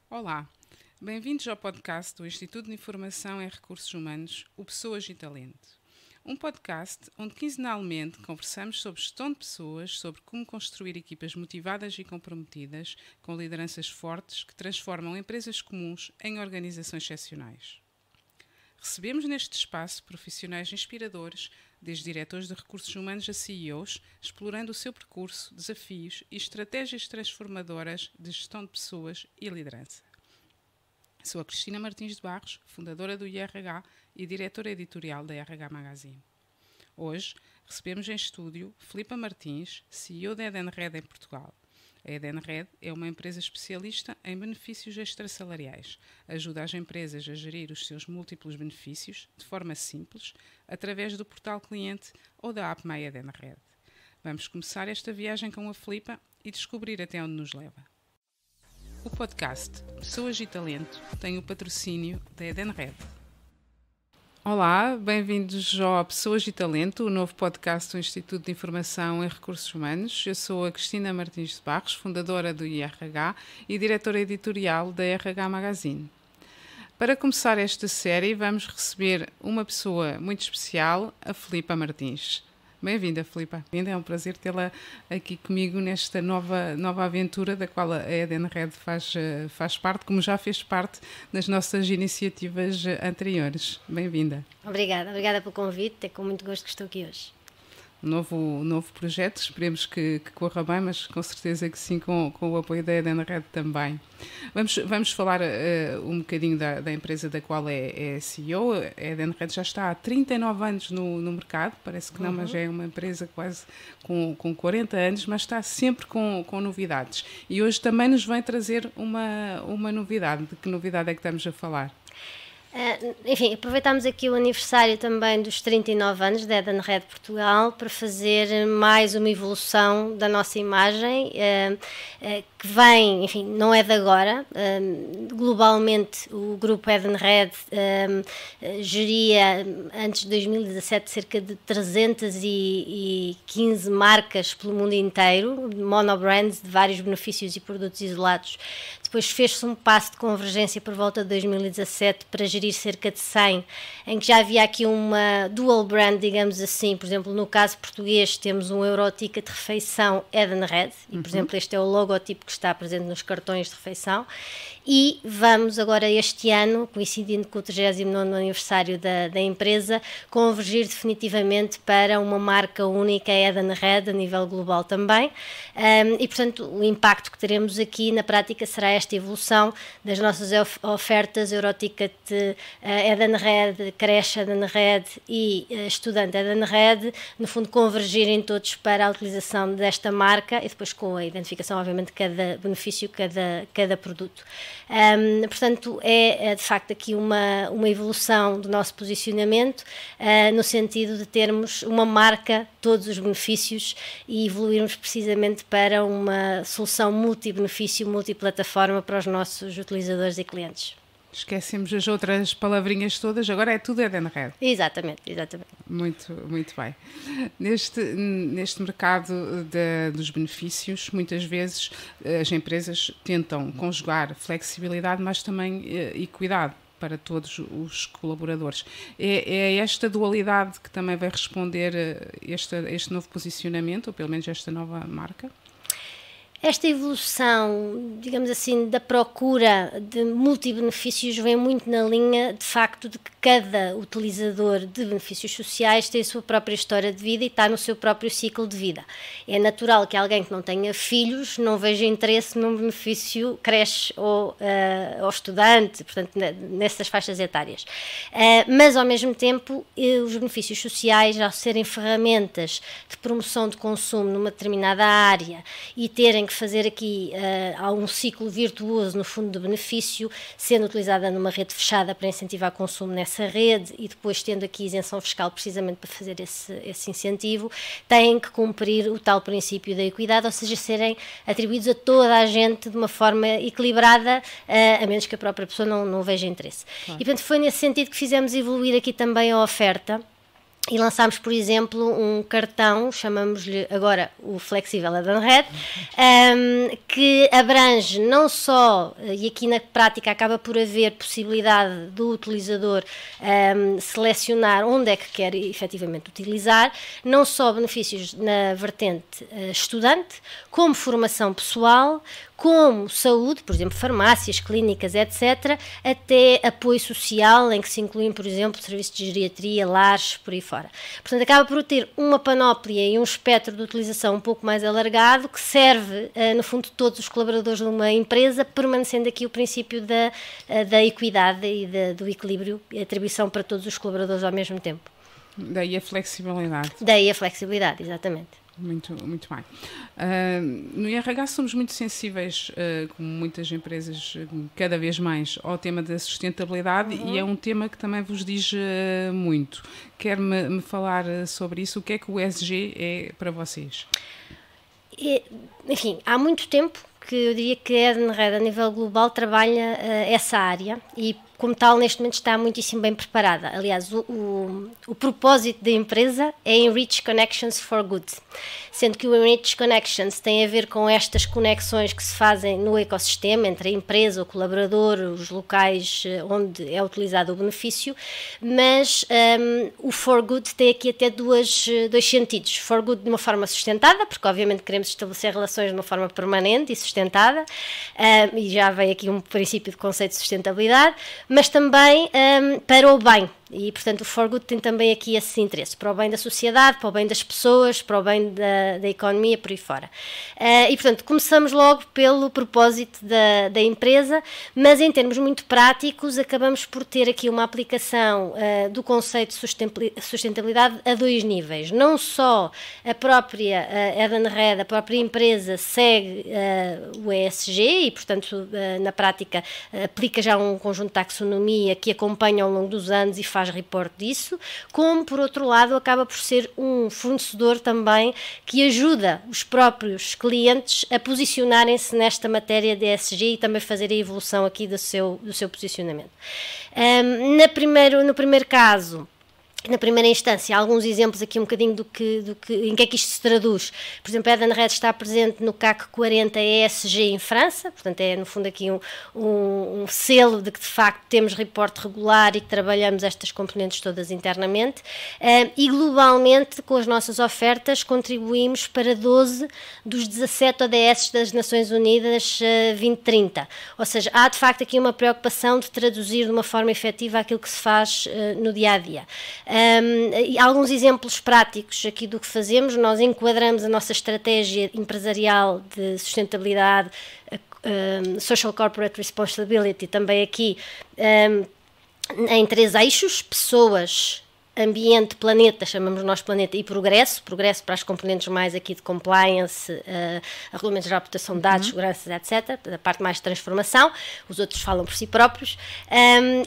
Olá, bem-vindos ao podcast do Instituto de Informação em Recursos Humanos, o Pessoas e Talento. Um podcast onde quinzenalmente conversamos sobre gestão de pessoas, sobre como construir equipas motivadas e comprometidas, com lideranças fortes que transformam empresas comuns em organizações excepcionais. Recebemos neste espaço profissionais inspiradores, desde diretores de recursos humanos a CEOs, explorando o seu percurso, desafios e estratégias transformadoras de gestão de pessoas e liderança. Sou a Cristina Martins de Barros, fundadora do IRH e diretora editorial da RH Magazine. Hoje recebemos em estúdio Filipa Martins, CEO da Edenred em Portugal. A Edenred é uma empresa especialista em benefícios extrasalariais. Ajuda as empresas a gerir os seus múltiplos benefícios de forma simples, através do portal cliente ou da app My Edenred. Vamos começar esta viagem com a Filipa e descobrir até onde nos leva. O podcast Pessoas e Talento tem o patrocínio da Edenred. Olá, bem-vindos ao Pessoas e Talento, o novo podcast do Instituto de Informação em Recursos Humanos. Eu sou a Cristina Martins de Barros, fundadora do IRH e diretora editorial da RH Magazine. Para começar esta série, vamos receber uma pessoa muito especial, a Filipa Martins. Bem-vinda, Filipa. É um prazer tê-la aqui comigo nesta nova aventura da qual a Edenred faz parte, como já fez parte das nossas iniciativas anteriores. Bem-vinda. Obrigada pelo convite, é com muito gosto que estou aqui hoje. Um novo projeto, esperemos que corra bem, mas com certeza que sim, com o apoio da Edenred também. Vamos falar um bocadinho da empresa da qual é CEO. A Edenred já está há 39 anos no mercado, parece que não, mas é uma empresa quase com 40 anos, mas está sempre com novidades. E hoje também nos vem trazer uma novidade. De que novidade é que estamos a falar? Enfim, aproveitámos aqui o aniversário também dos 39 anos da Edenred Portugal para fazer mais uma evolução da nossa imagem, que vem, enfim, não é de agora. Globalmente, o grupo Edenred geria, antes de 2017, cerca de 315 marcas pelo mundo inteiro, monobrands de vários benefícios e produtos isolados. Depois fez-se um passo de convergência por volta de 2017 para gerir cerca de 100, em que já havia aqui uma dual brand, digamos assim. Por exemplo, no caso português temos um Euroticket de refeição Edenred, e por exemplo este é o logotipo que está presente nos cartões de refeição. E vamos agora este ano, coincidindo com o 39º aniversário da empresa, convergir definitivamente para uma marca única Edenred a nível global também. E portanto o impacto que teremos aqui na prática será esta evolução das nossas ofertas Euroticket Edenred, creche Edenred e estudante Edenred, no fundo convergirem todos para a utilização desta marca e depois com a identificação obviamente de cada benefício, cada produto. Portanto é de facto aqui uma evolução do nosso posicionamento, no sentido de termos uma marca, todos os benefícios, e evoluirmos precisamente para uma solução multi-benefício, multiplataforma para os nossos utilizadores e clientes. Esquecemos as outras palavrinhas todas, agora é tudo Edenred. Exatamente. Muito bem. Neste mercado dos benefícios, muitas vezes as empresas tentam conjugar flexibilidade, mas também equidade para todos os colaboradores. É esta dualidade que também vai responder este novo posicionamento, ou pelo menos esta nova marca? Esta evolução, digamos assim, da procura de multibenefícios vem muito na linha, de facto, de que cada utilizador de benefícios sociais tem a sua própria história de vida e está no seu próprio ciclo de vida. É natural que alguém que não tenha filhos não veja interesse num benefício creche ou estudante, portanto, nessas faixas etárias. Mas, ao mesmo tempo, os benefícios sociais, ao serem ferramentas de promoção de consumo numa determinada área e terem que fazer aqui há um ciclo virtuoso no fundo de benefício, sendo utilizada numa rede fechada para incentivar consumo nessa rede e depois tendo aqui isenção fiscal precisamente para fazer esse incentivo, têm que cumprir o tal princípio da equidade, ou seja, serem atribuídos a toda a gente de uma forma equilibrada, a menos que a própria pessoa não veja interesse. Claro. E portanto foi nesse sentido que fizemos evoluir aqui também a oferta, E lançámos, por exemplo, um cartão, chamamos-lhe agora o Flexível Edenred, que abrange não só, e aqui na prática acaba por haver possibilidade do utilizador selecionar onde é que quer efetivamente utilizar, não só benefícios na vertente estudante, como formação pessoal, como saúde, por exemplo, farmácias, clínicas, etc., até apoio social, em que se incluem, por exemplo, serviços de geriatria, lares, por aí fora. Portanto, acaba por ter uma panóplia e um espectro de utilização um pouco mais alargado, que serve, no fundo, de todos os colaboradores de uma empresa, permanecendo aqui o princípio da equidade e do equilíbrio e atribuição para todos os colaboradores ao mesmo tempo. Daí a flexibilidade. Daí a flexibilidade, exatamente. Muito, muito bem. No IRH somos muito sensíveis, como muitas empresas, cada vez mais, ao tema da sustentabilidade, e é um tema que também vos diz muito. Quer-me falar sobre isso? O que é que o ESG é para vocês? Enfim, há muito tempo que eu diria que a Edenred, a nível global, trabalha essa área e, como tal, neste momento está muitíssimo bem preparada. Aliás, o propósito da empresa é Enrich Connections for Good, sendo que o Enrich Connections tem a ver com estas conexões que se fazem no ecossistema, entre a empresa, o colaborador, os locais onde é utilizado o benefício, mas o For Good tem aqui até dois sentidos. For Good de uma forma sustentada, porque obviamente queremos estabelecer relações de uma forma permanente e sustentada, e já vem aqui um princípio de conceito de sustentabilidade, mas também para o bem. E, portanto, o For Good tem também aqui esse interesse, para o bem da sociedade, para o bem das pessoas, para o bem da economia, por aí fora. E, portanto, começamos logo pelo propósito da empresa, mas em termos muito práticos, acabamos por ter aqui uma aplicação do conceito de sustentabilidade a dois níveis. Não só a própria Edenred, a própria empresa, segue o ESG e, portanto, na prática, aplica já um conjunto de taxonomia que acompanha ao longo dos anos e faz report disso, como, por outro lado, acaba por ser um fornecedor também que ajuda os próprios clientes a posicionarem-se nesta matéria de ESG e também fazer a evolução aqui do seu posicionamento. No primeiro caso, na primeira instância, alguns exemplos aqui um bocadinho em que é que isto se traduz. Por exemplo, a Edenred está presente no CAC 40 ESG em França, portanto é no fundo aqui um selo de que de facto temos reporte regular e que trabalhamos estas componentes todas internamente, e globalmente com as nossas ofertas contribuímos para 12 dos 17 ODS das Nações Unidas 2030, ou seja, há de facto aqui uma preocupação de traduzir de uma forma efetiva aquilo que se faz no dia-a-dia. Alguns exemplos práticos aqui do que fazemos: nós enquadramos a nossa estratégia empresarial de sustentabilidade, Social Corporate Responsibility, também aqui em 3 eixos: pessoas, ambiente, planeta, chamamos nós planeta, e progresso para as componentes mais aqui de compliance, regulamentos de proteção de dados, segurança, etc., da parte mais de transformação. Os outros falam por si próprios,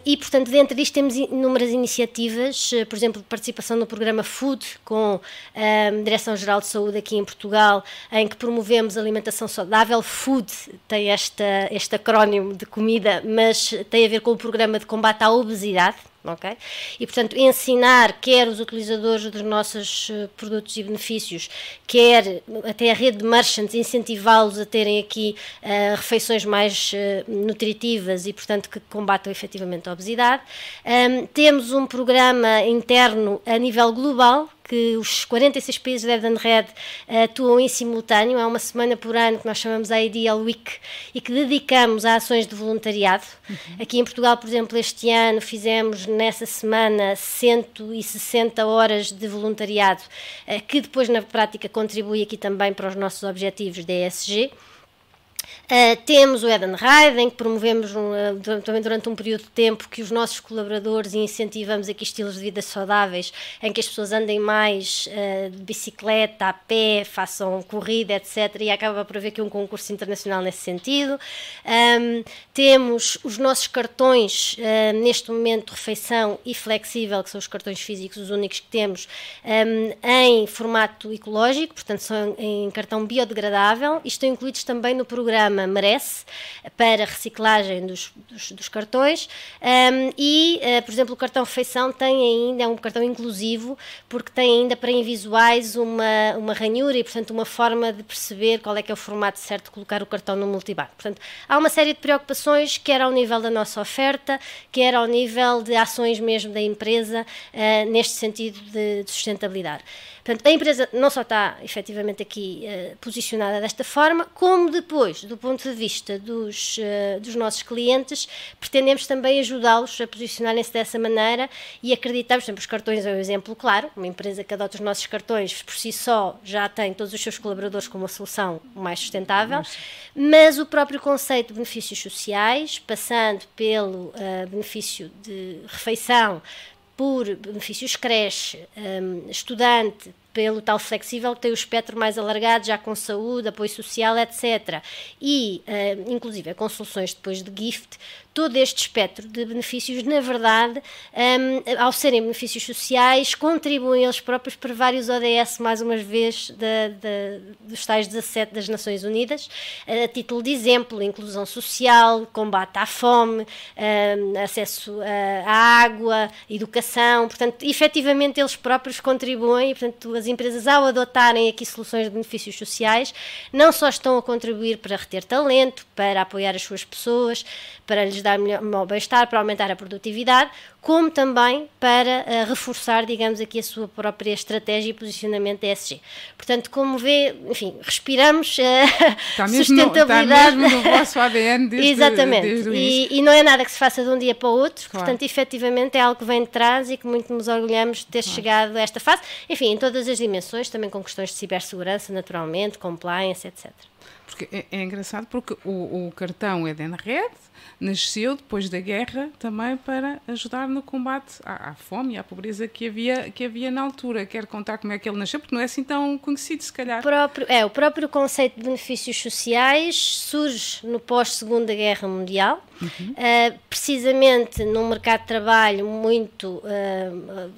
e portanto dentro disto temos inúmeras iniciativas, por exemplo, de participação no programa Food com a Direção-Geral de Saúde aqui em Portugal, em que promovemos alimentação saudável. Food tem este acrónimo de comida, mas tem a ver com o programa de combate à obesidade. Okay? E, portanto, ensinar quer os utilizadores dos nossos produtos e benefícios, quer até a rede de merchants, incentivá-los a terem aqui refeições mais nutritivas e, portanto, que combatam efetivamente a obesidade. Temos um programa interno a nível global, que os 46 países da Edenred atuam em simultâneo. Há uma semana por ano que nós chamamos a Ideal Week e que dedicamos a ações de voluntariado. Aqui em Portugal, por exemplo, este ano fizemos nessa semana 160 horas de voluntariado, que depois na prática contribui aqui também para os nossos objetivos da ESG. Temos o Edenred, em que promovemos também durante um período de tempo que os nossos colaboradores, e incentivamos aqui estilos de vida saudáveis, em que as pessoas andem mais de bicicleta, a pé, façam corrida, etc. E acaba por haver aqui um concurso internacional nesse sentido. Temos os nossos cartões, neste momento, refeição e flexível, que são os cartões físicos, os únicos que temos, em formato ecológico, portanto são em cartão biodegradável, e estão incluídos também no programa programa merece para reciclagem dos cartões. Por exemplo, o cartão refeição é um cartão inclusivo, porque tem ainda para invisuais uma ranhura e, portanto, uma forma de perceber qual é que é o formato certo de colocar o cartão no multibanco. Portanto, há uma série de preocupações, quer ao nível da nossa oferta, quer ao nível de ações mesmo da empresa, neste sentido de sustentabilidade. Portanto, a empresa não só está efetivamente aqui posicionada desta forma, como depois, do ponto de vista dos nossos clientes, pretendemos também ajudá-los a posicionarem-se dessa maneira e acreditamos, por exemplo, os cartões é um exemplo claro, uma empresa que adota os nossos cartões por si só já tem todos os seus colaboradores com uma solução mais sustentável, mas o próprio conceito de benefícios sociais, passando pelo benefício de refeição, por benefícios creche, estudante, pelo tal flexível que tem o espectro mais alargado, já com saúde, apoio social, etc. E, inclusive, com soluções depois de gift, todo este espectro de benefícios, na verdade, ao serem benefícios sociais, contribuem eles próprios para vários ODS, mais uma vez, dos tais 17 das Nações Unidas, a título de exemplo, inclusão social, combate à fome, acesso à água, educação, portanto, efetivamente eles próprios contribuem e, portanto, as empresas, ao adotarem aqui soluções de benefícios sociais, não só estão a contribuir para reter talento, para apoiar as suas pessoas, para lhes dar melhor bem-estar, para aumentar a produtividade, como também para reforçar, digamos aqui, a sua própria estratégia e posicionamento ESG. Portanto, como vê, enfim, respiramos sustentabilidade. Está mesmo no vosso ADN desde Exatamente. Desde o início. E não é nada que se faça de um dia para o outro, Claro. portanto, efetivamente é algo que vem de trás e que muito nos orgulhamos de ter chegado a esta fase, enfim, em todas as dimensões, também com questões de cibersegurança, naturalmente, compliance, etc. Porque é engraçado porque o cartão Edenred nasceu depois da guerra também para ajudar no combate à fome e à pobreza que havia na altura. Quero contar como é que ele nasceu, porque não é assim tão conhecido, se calhar. O próprio conceito de benefícios sociais surge no pós-Segunda Guerra Mundial, precisamente num mercado de trabalho muito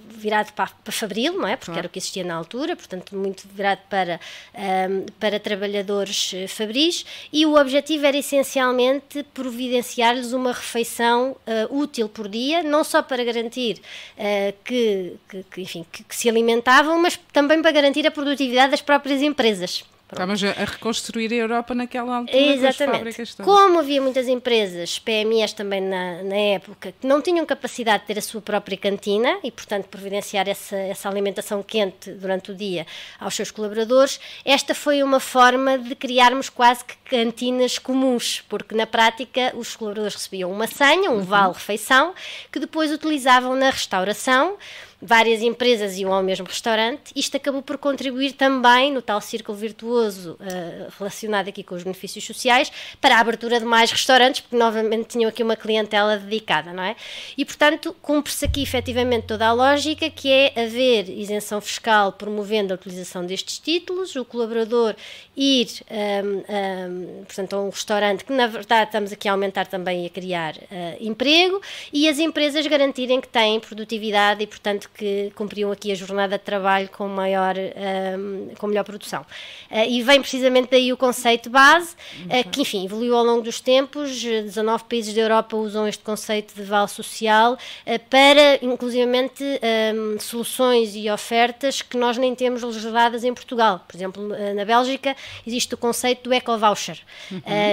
virado para fabril, não é? Porque era o que existia na altura, portanto muito virado para trabalhadores fabris, e o objetivo era essencialmente providenciar-lhes uma refeição útil por dia, não só para garantir que se alimentavam, mas também para garantir a produtividade das próprias empresas. Estávamos a reconstruir a Europa naquela altura. Exatamente. Com as fábricas todas. Como havia muitas empresas, PMEs também na época, que não tinham capacidade de ter a sua própria cantina e, portanto, providenciar essa alimentação quente durante o dia aos seus colaboradores, esta foi uma forma de criarmos quase que cantinas comuns, porque na prática os colaboradores recebiam uma senha, um vale-refeição, que depois utilizavam na restauração. Várias empresas iam ao mesmo restaurante. Isto acabou por contribuir também no tal círculo virtuoso relacionado aqui com os benefícios sociais para a abertura de mais restaurantes, porque novamente tinham aqui uma clientela dedicada, não é? E, portanto, cumpre-se aqui efetivamente toda a lógica, que é haver isenção fiscal promovendo a utilização destes títulos, o colaborador ir portanto, a um restaurante que, na verdade, estamos aqui a aumentar também e a criar emprego, e as empresas garantirem que têm produtividade e, portanto, que cumpriam aqui a jornada de trabalho com melhor produção. E vem precisamente daí o conceito base, que, enfim, evoluiu ao longo dos tempos. 19 países da Europa usam este conceito de vale social para, inclusivamente, soluções e ofertas que nós nem temos legisladas em Portugal. Por exemplo, na Bélgica existe o conceito do eco-voucher.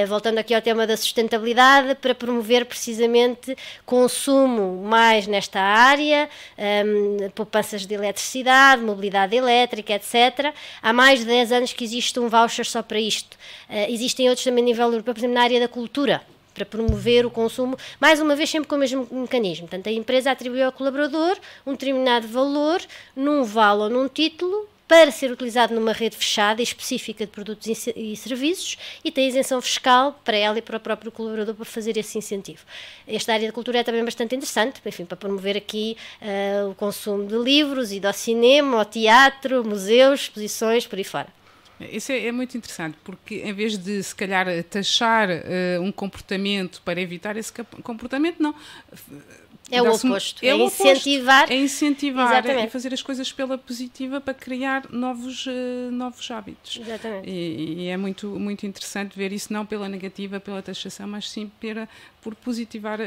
Voltando aqui ao tema da sustentabilidade, para promover precisamente consumo mais nesta área, poupanças de eletricidade, mobilidade elétrica, etc. Há mais de 10 anos que existe um voucher só para isto. Existem outros também a nível europeu, por exemplo, na área da cultura, para promover o consumo, mais uma vez sempre com o mesmo mecanismo. Portanto, a empresa atribui ao colaborador um determinado valor num vale ou num título para ser utilizado numa rede fechada e específica de produtos e serviços, e tem isenção fiscal para ela e para o próprio colaborador para fazer esse incentivo. Esta área da cultura é também bastante interessante, enfim, para promover aqui o consumo de livros, ir ao cinema, ao teatro, museus, exposições, por aí fora. Isso é muito interessante, porque em vez de, se calhar, taxar um comportamento para evitar esse comportamento, não. É o oposto, é incentivar. É incentivar Exatamente. e fazer as coisas pela positiva para criar novos hábitos. Exatamente. E é muito, muito interessante ver isso, não pela negativa, pela taxação, mas sim por positivar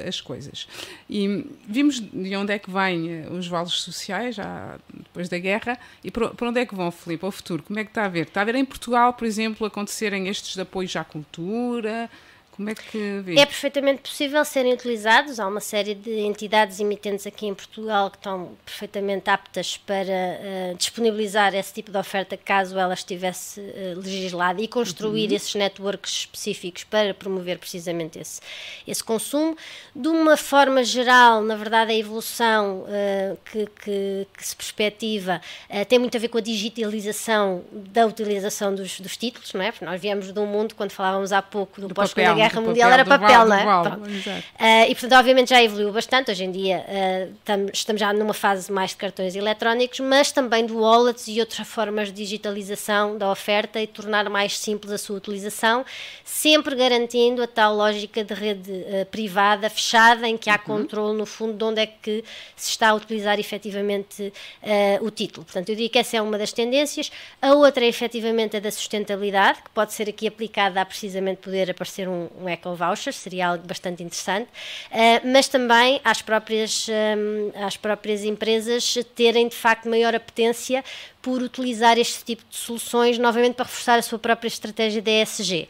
as coisas. E vimos de onde é que vêm os vales sociais, já depois da guerra, e para onde é que vão, Filipe, ao futuro? Como é que está a ver? Está a ver em Portugal, por exemplo, acontecerem estes de apoios à cultura? Como é que vê? É perfeitamente possível serem utilizados. Há uma série de entidades emitentes aqui em Portugal que estão perfeitamente aptas para disponibilizar esse tipo de oferta caso ela estivesse legislada e construir esses networks específicos para promover precisamente esse consumo. De uma forma geral, na verdade, a evolução que se perspectiva tem muito a ver com a digitalização da utilização dos títulos, não é? Porque nós viemos de um mundo, quando falávamos há pouco do pós-Segunda Guerra Mundial, era papel, não é? E portanto, obviamente já evoluiu bastante. Hoje em dia estamos já numa fase mais de cartões eletrónicos, mas também de wallets e outras formas de digitalização da oferta e tornar mais simples a sua utilização, sempre garantindo a tal lógica de rede privada, fechada, em que há controle, no fundo, de onde é que se está a utilizar efetivamente o título. Portanto, eu diria que essa é uma das tendências. A outra é efetivamente a da sustentabilidade, que pode ser aqui aplicada a precisamente poder aparecer um eco-voucher, seria algo bastante interessante, mas também às próprias empresas terem de facto maior apetência por utilizar este tipo de soluções, novamente para reforçar a sua própria estratégia de ESG.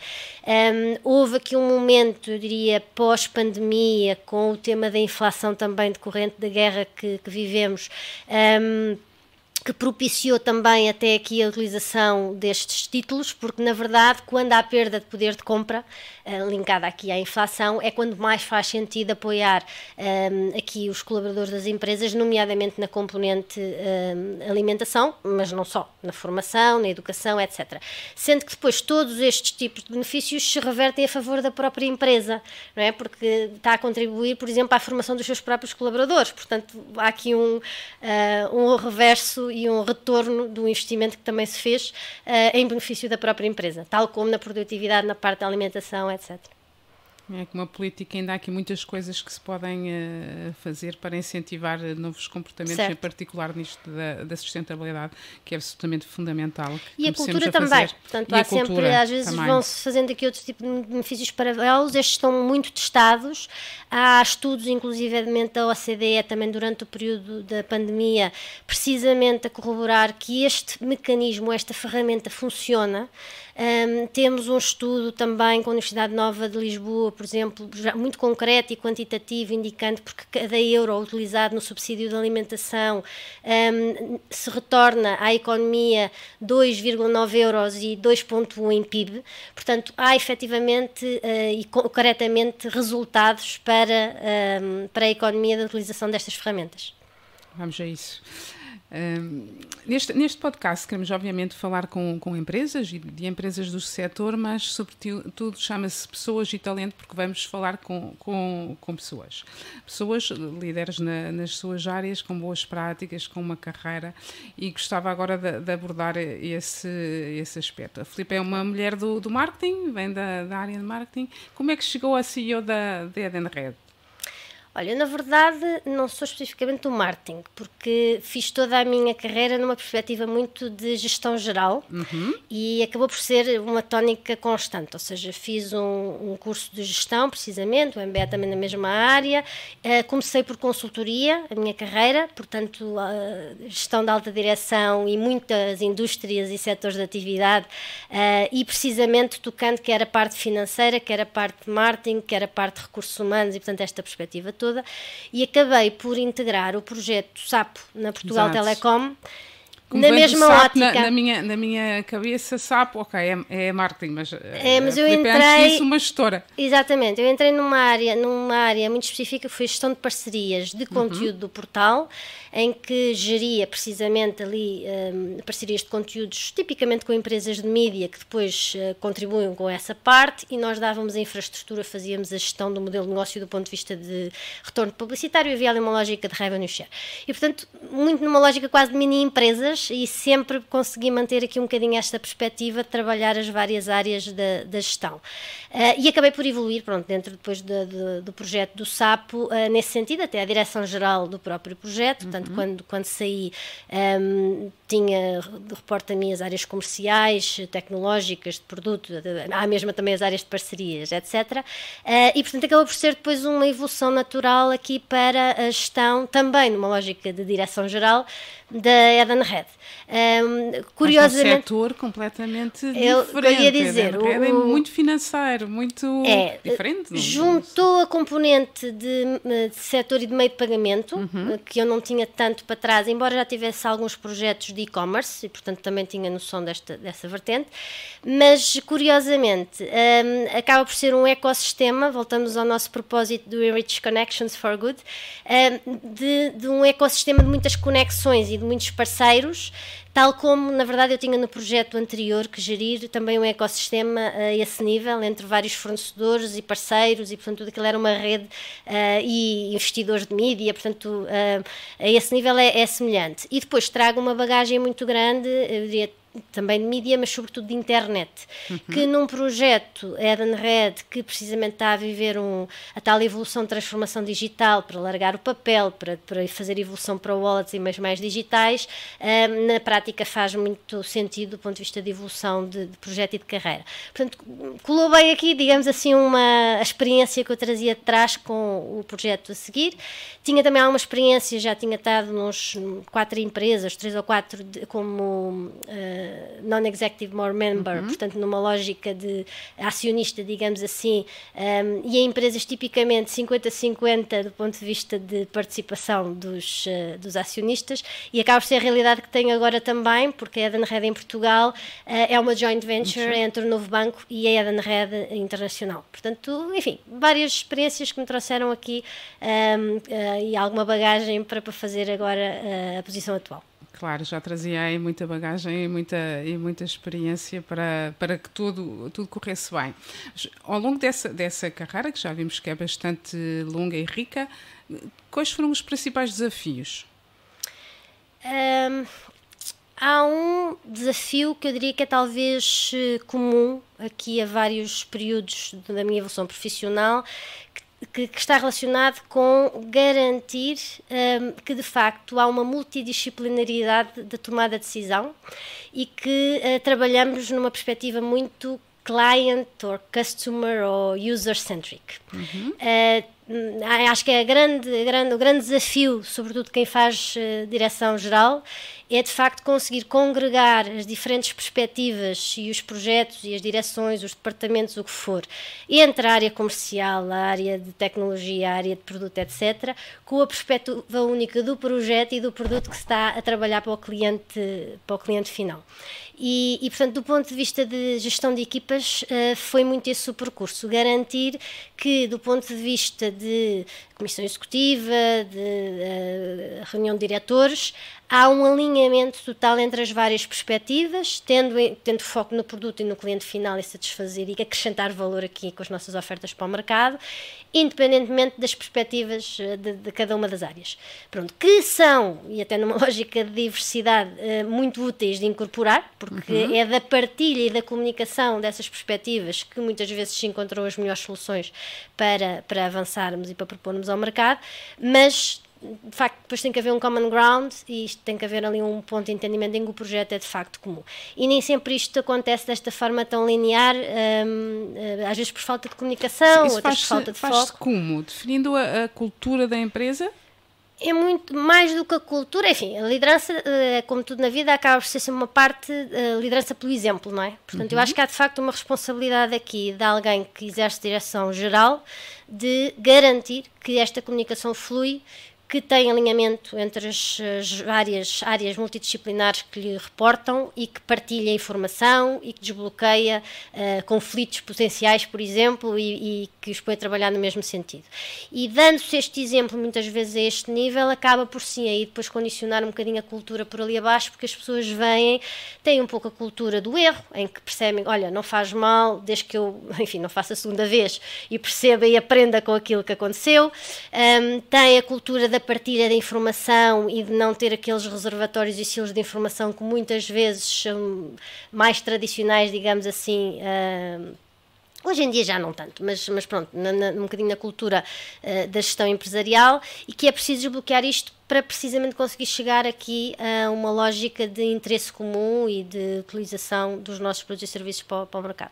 Houve aqui um momento, eu diria, pós-pandemia, com o tema da inflação também decorrente da guerra que vivemos, que propiciou também até aqui a utilização destes títulos, porque na verdade quando há perda de poder de compra, linkada aqui à inflação, é quando mais faz sentido apoiar aqui os colaboradores das empresas, nomeadamente na componente alimentação, mas não só, na formação, na educação, etc. Sendo que depois todos estes tipos de benefícios se revertem a favor da própria empresa, não é? Porque está a contribuir, por exemplo, à formação dos seus próprios colaboradores, portanto há aqui um reverso e um retorno do investimento que também se fez em benefício da própria empresa, tal como na produtividade, na parte da alimentação, etc. É que uma política, ainda há aqui muitas coisas que se podem fazer para incentivar novos comportamentos, certo. Em particular nisto da sustentabilidade, que é absolutamente fundamental. E a cultura também. Portanto, há sempre, às vezes vão-se fazendo aqui outros tipos de benefícios paralelos, estes estão muito testados, há estudos, inclusivamente da OCDE, também durante o período da pandemia, precisamente a corroborar que este mecanismo, esta ferramenta funciona. Temos um estudo também com a Universidade Nova de Lisboa, por exemplo, já muito concreto e quantitativo, indicando porque cada euro utilizado no subsídio de alimentação se retorna à economia 2,9 euros e 2,1 em PIB. Portanto, há efetivamente e concretamente resultados para a economia da utilização destas ferramentas. Vamos a isso. Neste podcast queremos obviamente falar com empresas e de empresas do setor, mas sobretudo chama-se Pessoas e Talento, porque vamos falar com pessoas líderes nas suas áreas, com boas práticas, com uma carreira, e gostava agora de abordar esse aspecto. A Filipe é uma mulher do marketing, vem da área de marketing. Como é que chegou a CEO da Edenred? Olha, na verdade não sou especificamente do marketing, porque fiz toda a minha carreira numa perspectiva muito de gestão geral e acabou por ser uma tónica constante, ou seja, fiz um curso de gestão precisamente, o MBA também na mesma área, comecei por consultoria, a minha carreira, portanto gestão de alta direção e muitas indústrias e setores de atividade e precisamente tocando quer a parte financeira, quer a parte de marketing, quer a parte de recursos humanos e portanto esta perspectiva toda. E acabei por integrar o projeto SAPO na Portugal Telecom, na mesma ótica. Na minha cabeça, SAP, ok, é marketing, mas eu entrei, antes disso, uma gestora. Exatamente, eu entrei numa área muito específica, que foi gestão de parcerias de conteúdo do portal, em que geria precisamente ali parcerias de conteúdos, tipicamente com empresas de mídia, que depois contribuem com essa parte, e nós dávamos a infraestrutura, fazíamos a gestão do modelo de negócio do ponto de vista de retorno publicitário, e havia ali uma lógica de revenue share. E, portanto, muito numa lógica quase de mini-empresas, temas e sempre consegui manter aqui um bocadinho esta perspectiva de trabalhar as várias áreas da gestão. E acabei por evoluir, pronto, dentro depois do projeto do Sapo, nesse sentido, até a direção-geral do próprio projeto. Portanto, quando saí, tinha de reporte a mim as áreas comerciais, tecnológicas, de produto, há mesmo também as áreas de parcerias, etc. E, portanto, acabou por ser depois uma evolução natural aqui para a gestão, também numa lógica de direção-geral, da Edenred. Curiosamente, um setor completamente diferente. Ia dizer, é muito financeiro, muito diferente. Juntou a componente de setor e de meio de pagamento, que eu não tinha tanto para trás, embora já tivesse alguns projetos de e-commerce, e portanto também tinha noção dessa vertente, mas curiosamente acaba por ser um ecossistema, voltamos ao nosso propósito do Enrich Connections for Good, de um ecossistema de muitas conexões e de muitos parceiros, tal como, na verdade, eu tinha no projeto anterior que gerir também um ecossistema a esse nível, entre vários fornecedores e parceiros, e, portanto, tudo aquilo era uma rede e investidores de mídia, portanto, a esse nível é semelhante. E depois trago uma bagagem muito grande, eu diria, também de mídia, mas sobretudo de internet, que num projeto Edenred, que precisamente está a viver a tal evolução de transformação digital, para largar o papel, para fazer evolução para wallets e meios mais digitais, na prática faz muito sentido do ponto de vista de evolução de projeto e de carreira. Portanto, colou bem aqui, digamos assim, a experiência que eu trazia de trás com o projeto a seguir. Tinha também alguma experiência, já tinha estado nos 4 empresas, 3 ou 4, como non-executive board member, portanto numa lógica de acionista, digamos assim, e em empresas tipicamente 50-50 do ponto de vista de participação dos acionistas, e acaba por ser a realidade que tenho agora também, porque a Edenred em Portugal é uma joint venture entre o Novo Banco e a Edenred Internacional. Portanto, enfim, várias experiências que me trouxeram aqui e alguma bagagem para fazer agora a posição atual. Claro, já trazia aí muita bagagem e muita experiência para que tudo corresse bem. Ao longo dessa carreira, que já vimos que é bastante longa e rica, quais foram os principais desafios? Há um desafio que eu diria que é talvez comum aqui a vários períodos da minha evolução profissional, que está relacionado com garantir que, de facto, há uma multidisciplinaridade de tomada de decisão e que trabalhamos numa perspectiva muito client or customer ou user-centric. Acho que é o grande desafio, sobretudo quem faz direção-geral, é de facto conseguir congregar as diferentes perspectivas e os projetos e as direções, os departamentos, o que for, entre a área comercial, a área de tecnologia, a área de produto, etc., com a perspectiva única do projeto e do produto que se está a trabalhar para o cliente final. E, portanto, do ponto de vista de gestão de equipas, foi muito esse o percurso, garantir que, do ponto de vista de comissão executiva, de reunião de diretores, há um alinhamento total entre as várias perspectivas, tendo foco no produto e no cliente final e satisfazer e acrescentar valor aqui com as nossas ofertas para o mercado, independentemente das perspectivas de cada uma das áreas. Pronto, que são, e até numa lógica de diversidade, muito úteis de incorporar, porque é da partilha e da comunicação dessas perspectivas que muitas vezes se encontram as melhores soluções para avançarmos e para propormos ao mercado, mas de facto depois tem que haver um common ground e isto tem que haver ali um ponto de entendimento em que o projeto é de facto comum. E nem sempre isto acontece desta forma tão linear, às vezes por falta de comunicação, outras por falta de foco. Faz-se como? Definindo a cultura da empresa? É muito mais do que a cultura, enfim, a liderança, como tudo na vida, acaba por ser sempre uma parte, liderança pelo exemplo, não é? Portanto, eu acho que há de facto uma responsabilidade aqui de alguém que exerce direção geral de garantir que esta comunicação flui, que tem alinhamento entre as várias áreas multidisciplinares que lhe reportam e que partilha informação e que desbloqueia conflitos potenciais, por exemplo, e que os põe a trabalhar no mesmo sentido. E dando-se este exemplo, muitas vezes a este nível, acaba por sim aí depois condicionar um bocadinho a cultura por ali abaixo, porque as pessoas têm um pouco a cultura do erro, em que percebem, olha, não faz mal, desde que eu, enfim, não faça a segunda vez e perceba e aprenda com aquilo que aconteceu. Tem a cultura da da partilha da informação e de não ter aqueles reservatórios e silos de informação que muitas vezes são mais tradicionais, digamos assim. Hoje em dia já não tanto, mas pronto, um bocadinho na cultura da gestão empresarial, e que é preciso desbloquear isto para precisamente conseguir chegar aqui a uma lógica de interesse comum e de utilização dos nossos produtos e serviços para o mercado.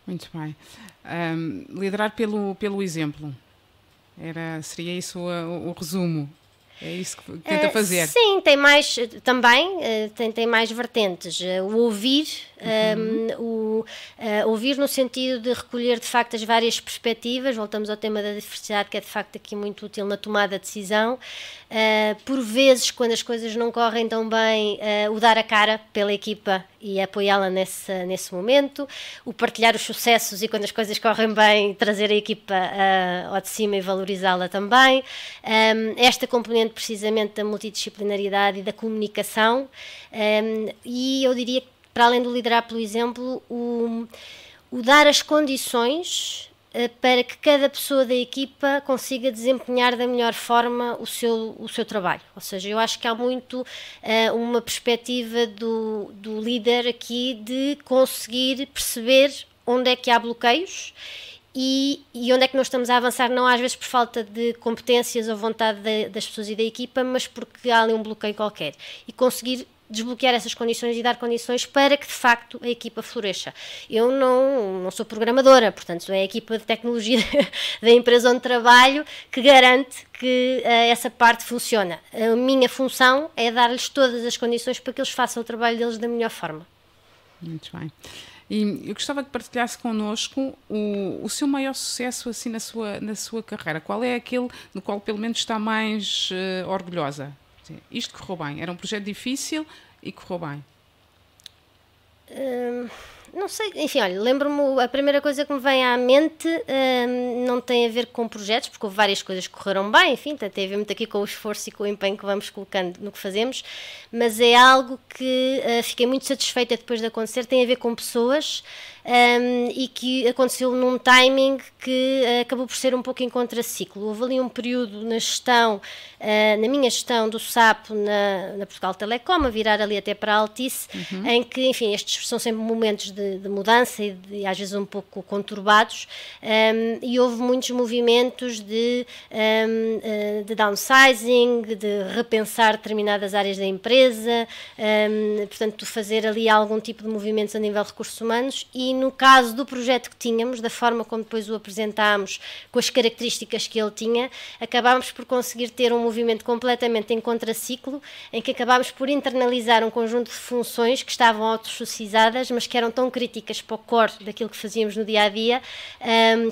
Muito bem. Liderar pelo exemplo. Seria isso o resumo? É isso que tenta fazer? Sim, tem mais também, tem mais vertentes. O ouvir, ouvir no sentido de recolher de facto as várias perspectivas. Voltamos ao tema da diversidade, que é de facto aqui muito útil na tomada de decisão. Por vezes, quando as coisas não correm tão bem, o dar a cara pela equipa e apoiá-la nesse momento, o partilhar os sucessos e, quando as coisas correm bem, trazer a equipa ao de cima e valorizá-la também. Esta componente precisamente da multidisciplinaridade e da comunicação, e eu diria que, para além do liderar pelo exemplo, o dar as condições para que cada pessoa da equipa consiga desempenhar da melhor forma o seu trabalho. Ou seja, eu acho que há muito uma perspectiva do líder aqui de conseguir perceber onde é que há bloqueios e onde é que nós estamos a avançar, não às vezes por falta de competências ou vontade das pessoas e da equipa, mas porque há ali um bloqueio qualquer. E conseguir desbloquear essas condições e dar condições para que de facto a equipa floresça. Eu não sou programadora, portanto é a equipa de tecnologia da empresa onde trabalho que garante que essa parte funciona. A minha função é dar-lhes todas as condições para que eles façam o trabalho deles da melhor forma. Muito bem. E eu gostava que partilhasse connosco o seu maior sucesso assim na sua carreira. Qual é aquele no qual pelo menos está mais orgulhosa? Isto correu bem. Era um projeto difícil e correu bem. Não sei, enfim, olha, lembro-me, a primeira coisa que me vem à mente não tem a ver com projetos, porque houve várias coisas que correram bem, enfim, tem a ver muito aqui com o esforço e com o empenho que vamos colocando no que fazemos, mas é algo que fiquei muito satisfeita depois de acontecer, tem a ver com pessoas e que aconteceu num timing que acabou por ser um pouco em contraciclo. Houve ali um período na gestão, na minha gestão do SAP na Portugal Telecom, a virar ali até para a Altice, em que, enfim, estes são sempre momentos de mudança e às vezes um pouco conturbados, e houve muitos movimentos de downsizing, de repensar determinadas áreas da empresa, portanto fazer ali algum tipo de movimentos a nível de recursos humanos. E no caso do projeto que tínhamos, da forma como depois o apresentámos, com as características que ele tinha, acabámos por conseguir ter um movimento completamente em contraciclo, em que acabámos por internalizar um conjunto de funções que estavam autossocializadas, mas que eram tão críticas para o core daquilo que fazíamos no dia-a-dia,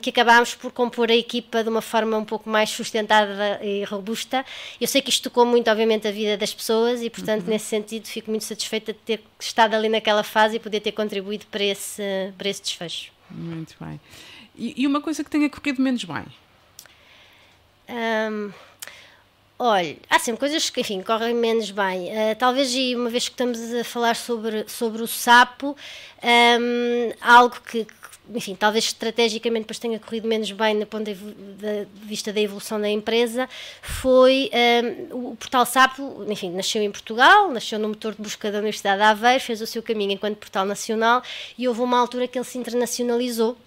que acabámos por compor a equipa de uma forma um pouco mais sustentada e robusta. Eu sei que isto tocou muito, obviamente, a vida das pessoas e, portanto, nesse sentido, fico muito satisfeita de ter estado ali naquela fase e poder ter contribuído para esse desfecho. Muito bem. E uma coisa que tenha corrido menos bem? Olha, há sempre coisas que, enfim, correm menos bem. Talvez, e uma vez que estamos a falar sobre o sapo, algo que, enfim, talvez estrategicamente depois tenha corrido menos bem do ponto de vista da evolução da empresa, foi o portal Sapo, enfim, nasceu em Portugal, nasceu no motor de busca da Universidade de Aveiro, fez o seu caminho enquanto portal nacional e houve uma altura que ele se internacionalizou,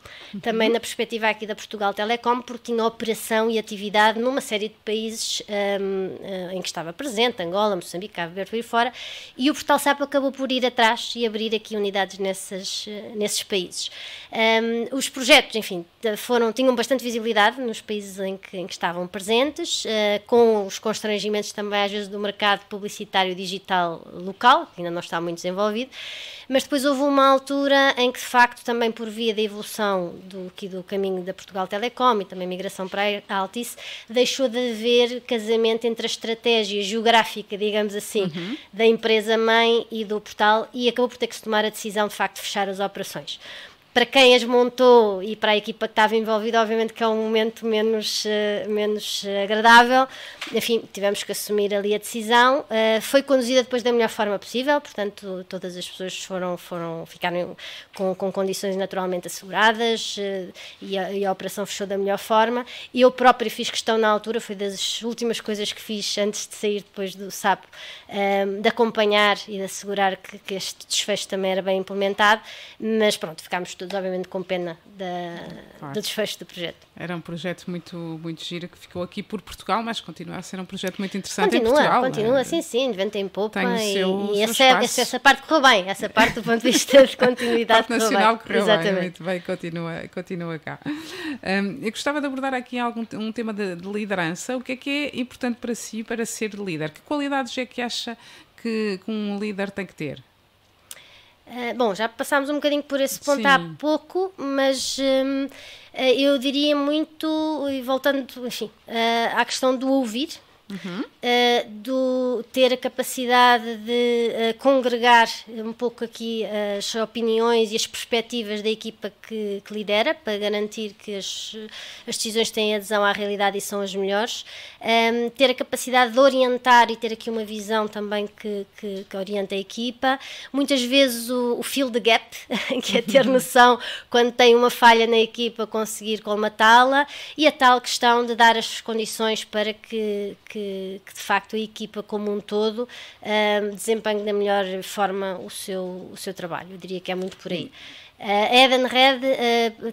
também na perspectiva aqui da Portugal Telecom, porque tinha operação e atividade numa série de países em que estava presente, Angola, Moçambique, Cabo Verde, por aí fora, e o portal Sapo acabou por ir atrás e abrir aqui unidades nesses países. Os projetos, enfim, tinham bastante visibilidade nos países em que estavam presentes, com os constrangimentos também às vezes do mercado publicitário digital local, que ainda não está muito desenvolvido, mas depois houve uma altura em que, de facto, também por via da evolução do caminho da Portugal Telecom e também migração para a Altice, deixou de haver casamento entre a estratégia geográfica, digamos assim, da empresa-mãe e do portal, e acabou por ter que se tomar a decisão, de facto, de fechar as operações. para quem as montou e para a equipa que estava envolvida, obviamente que é um momento menos agradável. Enfim, tivemos que assumir ali a decisão. Foi conduzida depois da melhor forma possível, portanto, todas as pessoas ficaram com condições naturalmente asseguradas, e a operação fechou da melhor forma. E eu própria fiz questão na altura, foi das últimas coisas que fiz antes de sair depois do Sapo, de acompanhar e de assegurar que este desfecho também era bem implementado, mas pronto, ficámos todos obviamente com pena do desfecho do projeto. Era um projeto muito, muito giro que ficou aqui por Portugal, mas continua a ser um projeto muito interessante em Portugal. Continua, sim, de vento em popa, e essa parte correu bem, essa parte do ponto de vista de continuidade correu nacional bem. Correu bem, muito bem, continua cá. Eu gostava de abordar aqui um tema de liderança. O que é importante para si para ser líder? Que qualidades é que acha que um líder tem que ter? Bom, já passámos um bocadinho por esse ponto há pouco, mas eu diria muito, e voltando, enfim, à questão do ouvir, do ter a capacidade de congregar um pouco aqui as opiniões e as perspectivas da equipa que lidera, para garantir que as decisões têm adesão à realidade e são as melhores, ter a capacidade de orientar e ter aqui uma visão também que orienta a equipa, muitas vezes o fill the gap, que é ter noção quando tem uma falha na equipa, conseguir colmatá-la, e a tal questão de dar as condições para que de facto a equipa como um todo desempenhe da melhor forma o seu trabalho. Eu diria que é muito por aí. A Edenred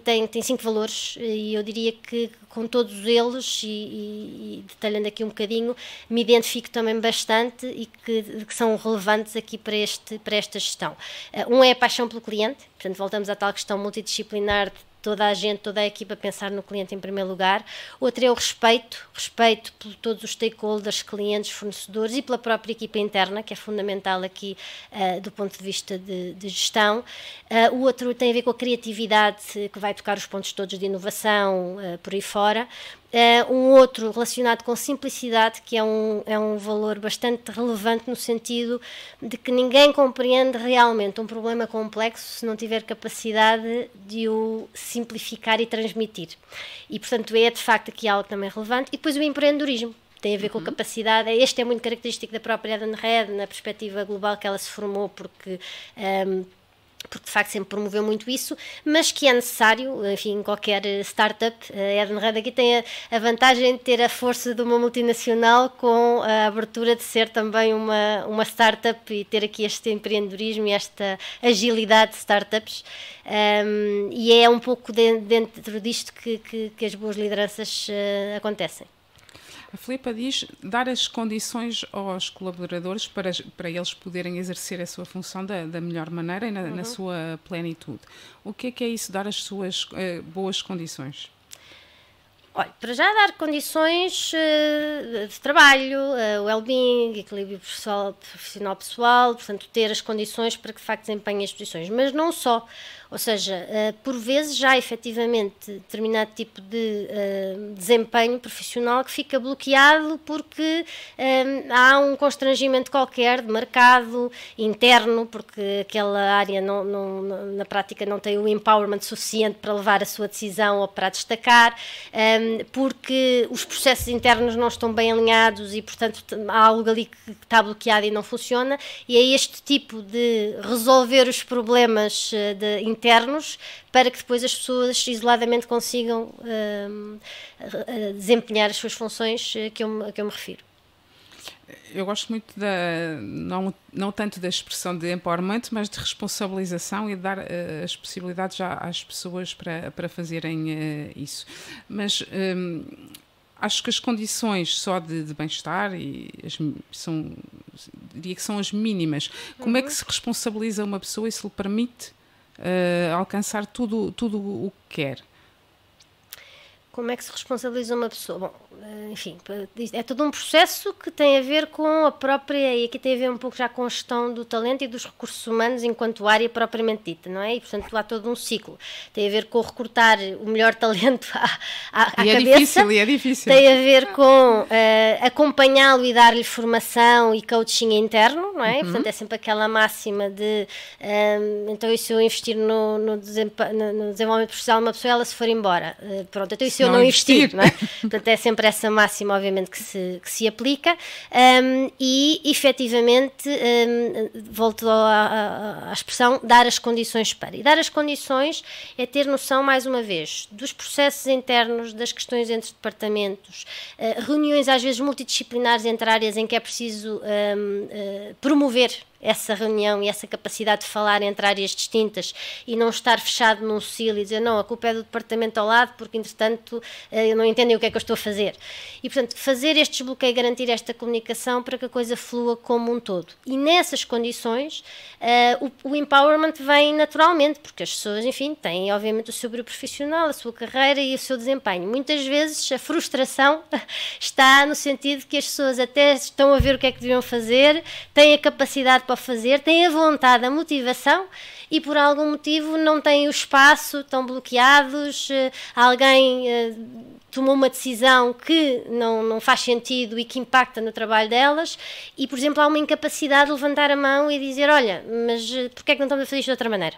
tem 5 valores, e eu diria que com todos eles, e detalhando aqui um bocadinho, me identifico também bastante e que são relevantes aqui para esta gestão. Um é a paixão pelo cliente, portanto voltamos à tal questão multidisciplinar de toda a equipa pensar no cliente em primeiro lugar. Outro é o respeito por todos os stakeholders, clientes, fornecedores, e pela própria equipa interna, que é fundamental aqui do ponto de vista de gestão. O outro tem a ver com a criatividade, que vai tocar os pontos todos de inovação, por aí fora. Um outro relacionado com simplicidade, que é um valor bastante relevante no sentido de que ninguém compreende realmente um problema complexo se não tiver capacidade de o simplificar e transmitir. E, portanto, é de facto aqui algo também relevante. E depois o empreendedorismo. Tem a ver com a capacidade, este é muito característico da própria Edenred, na perspectiva global que ela se formou, porque de facto sempre promoveu muito isso, mas que é necessário, enfim, em qualquer startup. A Edenred aqui tem a vantagem de ter a força de uma multinacional com a abertura de ser também uma startup e ter aqui este empreendedorismo e esta agilidade de startups, e é um pouco dentro disto que as boas lideranças acontecem. A Filipa diz dar as condições aos colaboradores para eles poderem exercer a sua função da melhor maneira e na sua plenitude. O que é isso, dar as suas boas condições? Olha, para já dar condições de trabalho, well-being, equilíbrio profissional-pessoal, portanto ter as condições para que de facto desempenhem as posições, mas não só. Ou seja, por vezes já efetivamente determinado tipo de desempenho profissional que fica bloqueado porque há um constrangimento qualquer de mercado interno, porque aquela área na prática não tem o empowerment suficiente para levar a sua decisão ou para destacar, porque os processos internos não estão bem alinhados e, portanto, há algo ali que está bloqueado e não funciona, e é este tipo de resolver os problemas internos para que depois as pessoas isoladamente consigam desempenhar as suas funções a que eu me refiro. Eu gosto muito não tanto da expressão de empowerment, mas de responsabilização e de dar as possibilidades às pessoas para fazerem isso. Mas acho que as condições só de bem-estar diria que são as mínimas. Como é que se responsabiliza uma pessoa e se lhe permite alcançar tudo o que quer? Como é que se responsabiliza uma pessoa? Bom, enfim, é todo um processo que tem a ver com a própria, e aqui tem a ver um pouco já com a gestão do talento e dos recursos humanos enquanto área propriamente dita, não é? E, portanto, há todo um ciclo. Tem a ver com recrutar o melhor talento à cabeça. É difícil. Tem a ver com acompanhá-lo e dar-lhe formação e coaching interno, não é? Portanto, é sempre aquela máxima de, então, e se eu investir no desenvolvimento profissional de uma pessoa, ela se for embora? Pronto, então e se eu não investir, não é? Portanto, é sempre essa máxima, obviamente, que se aplica, e, efetivamente, volto à expressão, dar as condições para. E dar as condições é ter noção, mais uma vez, dos processos internos, das questões entre departamentos, reuniões, às vezes, multidisciplinares entre áreas em que é preciso promover essa reunião e essa capacidade de falar entre áreas distintas e não estar fechado num silo e dizer não, a culpa é do departamento ao lado porque entretanto eu não entendo o que é que eu estou a fazer. E portanto fazer este desbloqueio e garantir esta comunicação para que a coisa flua como um todo. E nessas condições o empowerment vem naturalmente, porque as pessoas, enfim, têm obviamente o seu brilho profissional, a sua carreira e o seu desempenho. Muitas vezes a frustração está no sentido que as pessoas até estão a ver o que é que deviam fazer, têm a capacidade para fazer, têm a vontade, a motivação e por algum motivo não têm o espaço, estão bloqueados, alguém tomou uma decisão que não faz sentido e que impacta no trabalho delas e, por exemplo, há uma incapacidade de levantar a mão e dizer, olha, mas porquê é que não estamos a fazer isto de outra maneira?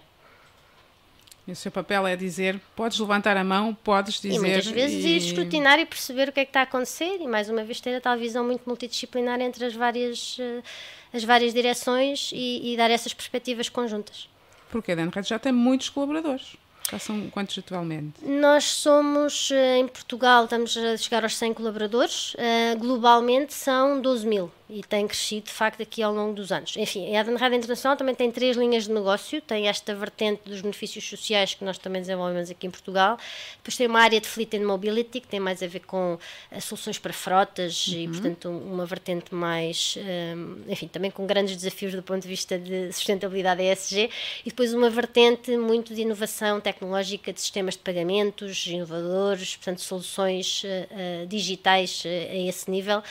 E o seu papel é dizer, podes levantar a mão, podes dizer... E muitas vezes ir escrutinar e perceber o que é que está a acontecer e, mais uma vez, ter a tal visão muito multidisciplinar entre as várias direções e dar essas perspectivas conjuntas. Porque a Edenred já tem muitos colaboradores. Já são quantos atualmente? Nós somos, em Portugal, estamos a chegar aos 100 colaboradores. Globalmente são 12 mil. E tem crescido, de facto, aqui ao longo dos anos. Enfim, a Edenred Internacional também tem 3 linhas de negócio. Tem esta vertente dos benefícios sociais que nós também desenvolvemos aqui em Portugal. Depois tem uma área de Fleet and Mobility, que tem mais a ver com soluções para frotas e, portanto, uma vertente mais, enfim, também com grandes desafios do ponto de vista de sustentabilidade ESG. E depois uma vertente muito de inovação tecnológica de sistemas de pagamentos, inovadores, portanto, soluções digitais a esse nível,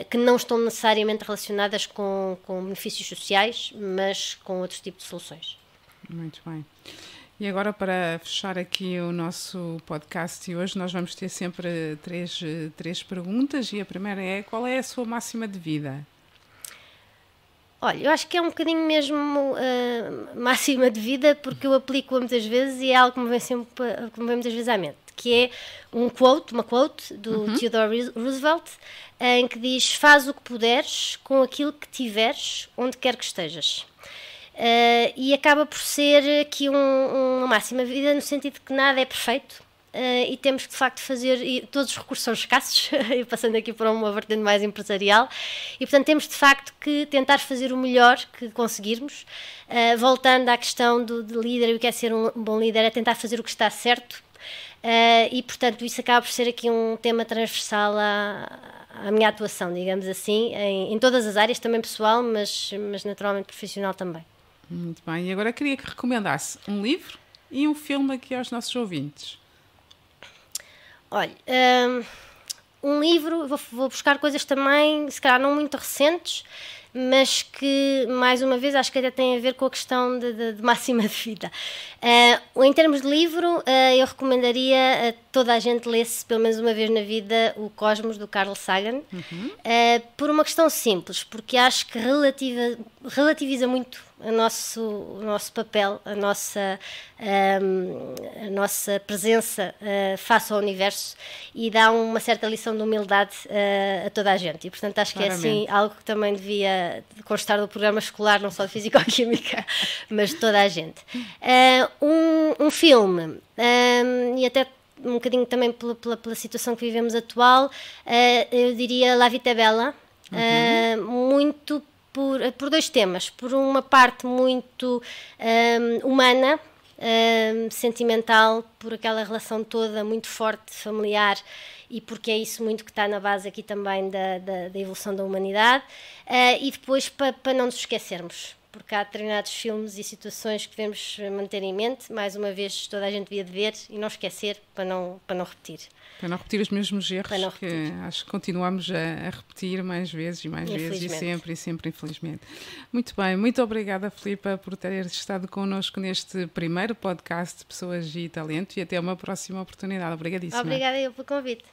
que não estão necessariamente relacionadas com benefícios sociais, mas com outros tipos de soluções. Muito bem. E agora, para fechar aqui o nosso podcast de hoje, nós vamos ter sempre três perguntas e a primeira é, qual é a sua máxima de vida? Olha, eu acho que é um bocadinho mesmo máxima de vida, porque eu aplico-a muitas vezes e é algo que me vem muitas vezes à mente, que é uma quote do Theodore Roosevelt, em que diz, faz o que puderes com aquilo que tiveres, onde quer que estejas. E acaba por ser aqui uma máxima de vida no sentido que nada é perfeito. E temos que de facto fazer, e todos os recursos são escassos, e passando aqui para uma vertente mais empresarial, e portanto temos de facto que tentar fazer o melhor que conseguirmos, voltando à questão do líder, e o que é ser um bom líder é tentar fazer o que está certo, e portanto isso acaba por ser aqui um tema transversal à minha atuação, digamos assim, em todas as áreas, também pessoal, mas naturalmente profissional também. Muito bem, e agora queria que recomendasse um livro e um filme aqui aos nossos ouvintes. Olha, um livro, vou buscar coisas também, se calhar não muito recentes, mas que, mais uma vez, acho que até tem a ver com a questão de máxima de vida. Em termos de livro, eu recomendaria a toda a gente lesse, pelo menos uma vez na vida, o Cosmos, do Carl Sagan, por uma questão simples, porque acho que relativiza muito o nosso papel, a nossa presença face ao universo e dá uma certa lição de humildade a toda a gente. E, portanto, acho que é assim algo que também devia constar do programa escolar, não só de Físico-Química, mas de toda a gente. Um filme, e até um bocadinho também pela situação que vivemos atual, eu diria La Vita é Bella, muito por dois temas. Por uma parte muito humana, sentimental, por aquela relação toda muito forte, familiar, e porque é isso muito que está na base aqui também da evolução da humanidade, e depois para não nos esquecermos, porque há determinados filmes e situações que devemos manter em mente. Mais uma vez, toda a gente devia de ver e não esquecer para não repetir. Para não repetir os mesmos erros, que acho que continuamos a repetir mais vezes e mais vezes e sempre, infelizmente. Muito bem, muito obrigada, Filipa, por ter estado connosco neste primeiro podcast de Pessoas e Talento, e até uma próxima oportunidade. Obrigadíssima. Obrigada eu pelo convite.